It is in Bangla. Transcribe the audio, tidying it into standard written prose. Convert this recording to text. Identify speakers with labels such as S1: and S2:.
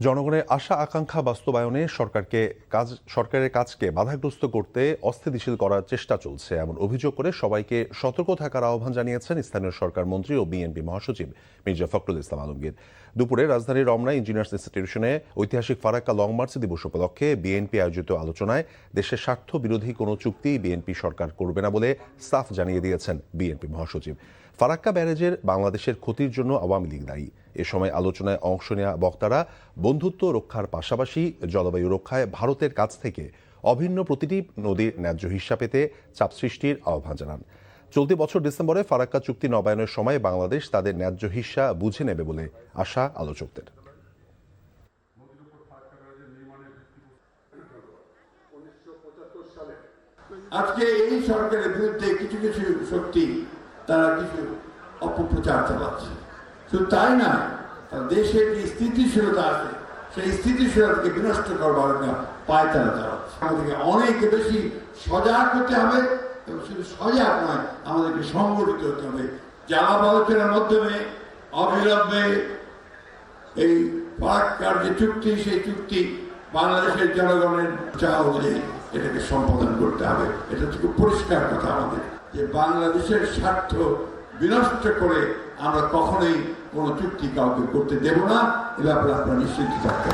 S1: জনগণের আশা আকাঙ্ক্ষা বাস্তবায়নে সরকারের কাজকে বাধাগ্রস্ত করতে অস্থিতিশীল করার চেষ্টা চলছে এমন অভিযোগ করে সবাইকে সতর্ক থাকার আহ্বান জানিয়েছেন স্থানীয় সরকার মন্ত্রী ও বিএনপি মহাসচিব মির্জা ফখরুল ইসলাম আলমগীর। দুপুরে রাজধানীর রমনা ইঞ্জিনিয়ার্স ইনস্টিটিউশনে ঐতিহাসিক ফারাক্কা লং মার্চ দিবস উপলক্ষে বিএনপি আয়োজিত আলোচনায় দেশের স্বার্থ বিরোধী কোনো চুক্তি বিএনপি সরকার করবে না বলে সাফ জানিয়ে দিয়েছেন বিএনপি মহাসচিব। ফারাক্কা ব্যারেজের বাংলাদেশের ক্ষতির জন্য আওয়ামী লীগ দায়ী। এ সময় আলোচনায় অংশ নেওয়া বক্তারা বন্ধুত্ব রক্ষার পাশাপাশি জলবায়ু রক্ষায় ভারতের কাছ থেকে অভিন্ন প্রতিটি নদীর ন্যায্য হিস্যা পেতে চাপ সৃষ্টির আহ্বান জানান। চলতি বছর ডিসেম্বরে ফারাক্কা চুক্তি নবায়নের সময় বাংলাদেশ তাদের ন্যায্য হিস্যা বুঝে নেবে বলে আশা আলোচকদের।
S2: আজকে এই সরকারের বিরুদ্ধে কিছু কিছু শক্তি তারা কিছু অপপ্রচার চালাচ্ছে। শুধু তাই না, দেশের যে স্থিতিশীলতা আছে সেই স্থিতিশীলতাকে বিনষ্ট করবার পায় তারা চালাচ্ছে। আমাদেরকে অনেক বেশি সজাগ হতে হবে এবং শুধু সজাগ নয়, আমাদেরকে সংগঠিত হতে হবে। জালাপ আলোচনার মাধ্যমে অবিলম্বে এই ফারাক্কার যে চুক্তি সেই চুক্তি বাংলাদেশের জনগণের চাওয়া অনুযায়ী এটাকে সম্পাদন করতে হবে। এটা থেকে পরিষ্কার কথা আমাদের যে বাংলাদেশের স্বার্থ বিনষ্ট করে আমরা কখনোই কোনো চুক্তি কাউকে করতে দেব না, এ ব্যাপারে আপনারা নিশ্চিত থাকতে